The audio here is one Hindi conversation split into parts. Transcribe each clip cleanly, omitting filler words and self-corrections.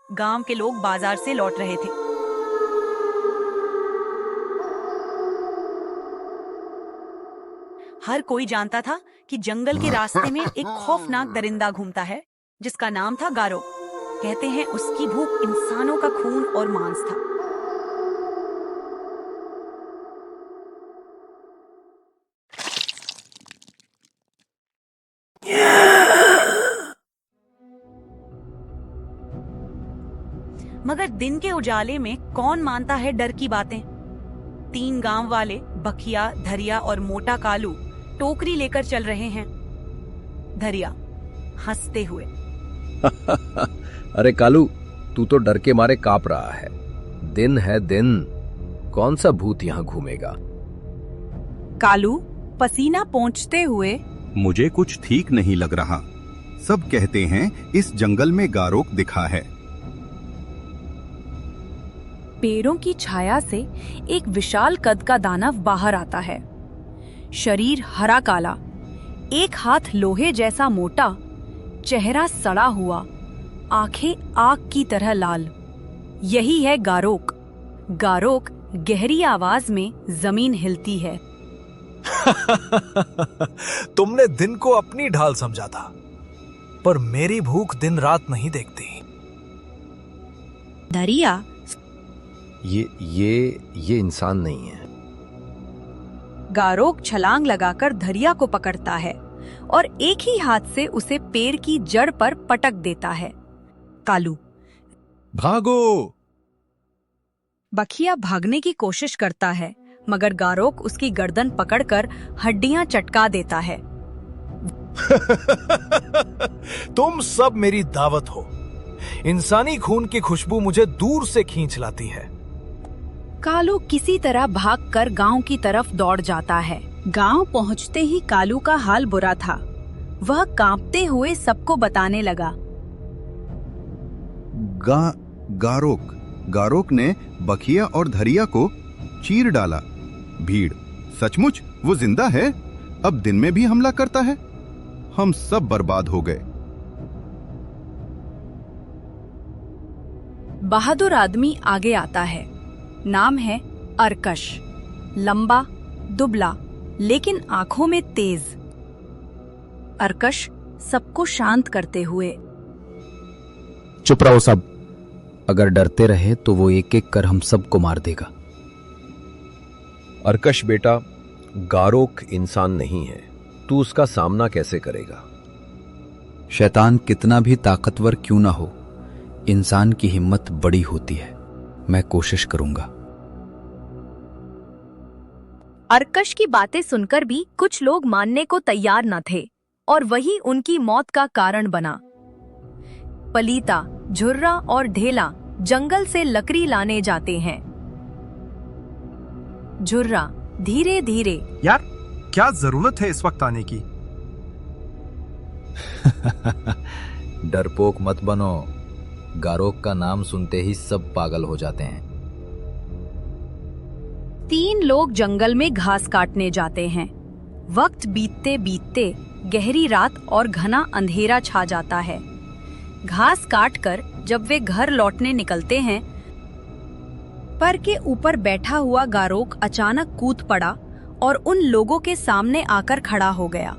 गांव के लोग बाजार से लौट रहे थे। हर कोई जानता था कि जंगल के रास्ते में एक खौफनाक दरिंदा घूमता है जिसका नाम था गारो। कहते हैं उसकी भूख इंसानों का खून और मांस था। मगर दिन के उजाले में कौन मानता है डर की बातें। 3 गांव वाले बखिया, धरिया और मोटा कालू टोकरी लेकर चल रहे हैं। धरिया हंसते हुए, अरे कालू, तू तो डर के मारे कांप रहा है। दिन है दिन, कौन सा भूत यहाँ घूमेगा। कालू पसीना पोंछते हुए, मुझे कुछ ठीक नहीं लग रहा। सब कहते हैं इस जंगल में गारोक दिखा है। पेड़ों की छाया से एक विशाल कद का दानव बाहर आता है। शरीर हरा काला, एक हाथ लोहे जैसा मोटा, चेहरा सड़ा हुआ, आंखें आग की तरह लाल। यही है गारोक। गारोक गहरी आवाज में जमीन हिलती है। तुमने दिन को अपनी ढाल समझा था, पर मेरी भूख दिन रात नहीं देखती। धरिया, ये इंसान नहीं है। गारोक छलांग लगाकर धरिया को पकड़ता है और एक ही हाथ से उसे पेड़ की जड़ पर पटक देता है। कालू, भागो! बखिया भागने की कोशिश करता है, मगर गारोक उसकी गर्दन पकड़कर हड्डियां चटका देता है। तुम सब मेरी दावत हो। इंसानी खून की खुशबू मुझे दूर से खींच लाती है। कालू किसी तरह भागकर गांव की तरफ दौड़ जाता है। गांव पहुंचते ही कालू का हाल बुरा था। वह कांपते हुए सबको बताने लगा। गारोक ने बखिया और धरिया को चीर डाला। भीड़, सचमुच वो जिंदा है? अब दिन में भी हमला करता है। हम सब बर्बाद हो गए। बहादुर आदमी आगे आता है। नाम है अर्कश। लंबा, दुबला, लेकिन आंखों में तेज। अर्कश सबको शांत करते हुए, चुप रहो सब। अगर डरते रहे तो वो एक एक कर हम सबको मार देगा। अर्कश बेटा, गारोक इंसान नहीं है। तू उसका सामना कैसे करेगा? शैतान कितना भी ताकतवर क्यों ना हो, इंसान की हिम्मत बड़ी होती है। मैं कोशिश करूंगा। अर्कश की बातें सुनकर भी कुछ लोग मानने को तैयार न थे और वही उनकी मौत का कारण बना। पलीता, झुर्रा और ढेला जंगल से लकड़ी लाने जाते हैं। झुर्रा धीरे धीरे, यार, क्या जरूरत है इस वक्त आने की? डरपोक मत बनो। गारोक का नाम सुनते ही सब पागल हो जाते हैं। 3 लोग जंगल में घास काटने जाते हैं। वक्त बीतते बीतते गहरी रात और घना अंधेरा छा जाता है। घास काटकर जब वे घर लौटने निकलते हैं, पर के ऊपर बैठा हुआ गारोक अचानक कूद पड़ा और उन लोगों के सामने आकर खड़ा हो गया।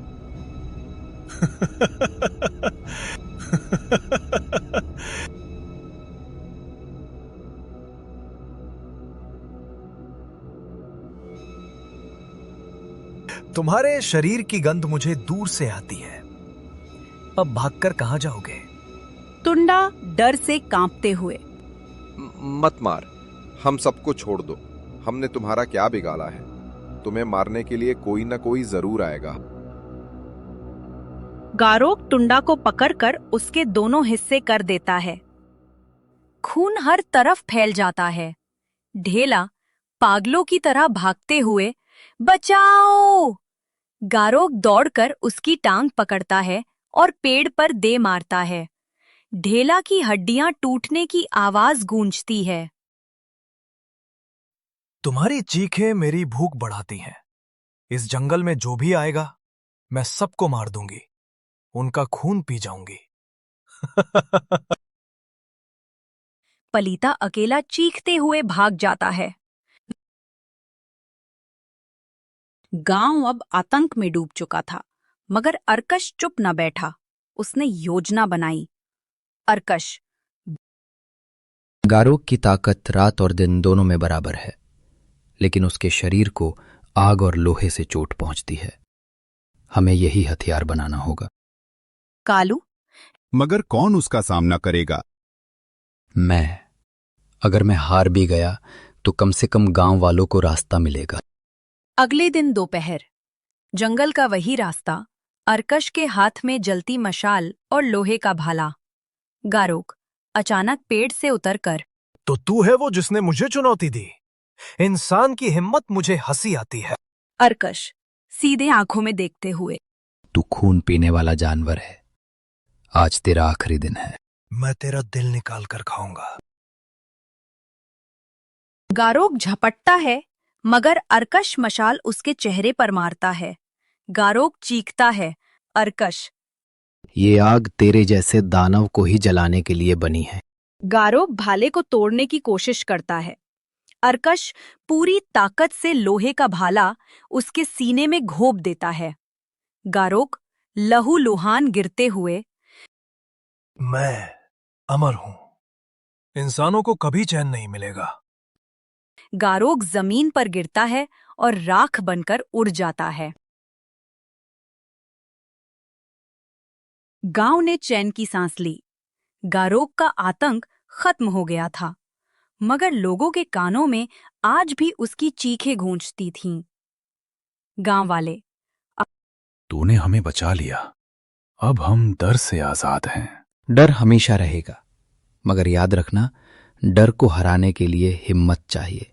तुम्हारे शरीर की गंध मुझे दूर से आती है। अब भागकर कहां जाओगे? टुंडा डर से कांपते हुए, मत मार, हम सबको छोड़ दो। हमने तुम्हारा क्या बिगाड़ा है? तुम्हें मारने के लिए कोई ना कोई जरूर आएगा। गारोक टुंडा को पकड़कर उसके दोनों हिस्से कर देता है। खून हर तरफ फैल जाता है। ढेला पागलों की तरह भागते हुए, बचाओ! गारोक दौड़कर उसकी टांग पकड़ता है और पेड़ पर दे मारता है। ढेला की हड्डियां टूटने की आवाज गूंजती है। तुम्हारी चीखें मेरी भूख बढ़ाती हैं। इस जंगल में जो भी आएगा, मैं सबको मार दूंगी। उनका खून पी जाऊंगी। पलीता अकेला चीखते हुए भाग जाता है। गांव अब आतंक में डूब चुका था, मगर अर्कश चुप न बैठा। उसने योजना बनाई। अर्कश, गारोक की ताकत रात और दिन दोनों में बराबर है, लेकिन उसके शरीर को आग और लोहे से चोट पहुंचती है। हमें यही हथियार बनाना होगा। कालू, मगर कौन उसका सामना करेगा? मैं। अगर मैं हार भी गया तो कम से कम गांव वालों को रास्ता मिलेगा। अगले दिन दोपहर, जंगल का वही रास्ता, अर्कश के हाथ में जलती मशाल और लोहे का भाला। गारोक अचानक पेड़ से उतरकर, तो तू है वो जिसने मुझे चुनौती दी? इंसान की हिम्मत मुझे हंसी आती है। अर्कश सीधे आंखों में देखते हुए, तू खून पीने वाला जानवर है। आज तेरा आखिरी दिन है। मैं तेरा दिल निकाल कर खाऊंगा। गारोक झपटता है, मगर अर्कश मशाल उसके चेहरे पर मारता है। गारोक चीखता है, अर्कश। ये आग तेरे जैसे दानव को ही जलाने के लिए बनी है। गारोक भाले को तोड़ने की कोशिश करता है। अर्कश पूरी ताकत से लोहे का भाला उसके सीने में घोंप देता है। गारोक लहूलुहान गिरते हुए, मैं अमर हूं। इंसानों को कभी चैन नहीं मिलेगा। गारोक जमीन पर गिरता है और राख बनकर उड़ जाता है। गांव ने चैन की सांस ली। गारोक का आतंक खत्म हो गया था, मगर लोगों के कानों में आज भी उसकी चीखें गूंजती थीं। गांव वाले, तूने हमें बचा लिया। अब हम डर से आजाद हैं। डर हमेशा रहेगा, मगर याद रखना, डर को हराने के लिए हिम्मत चाहिए।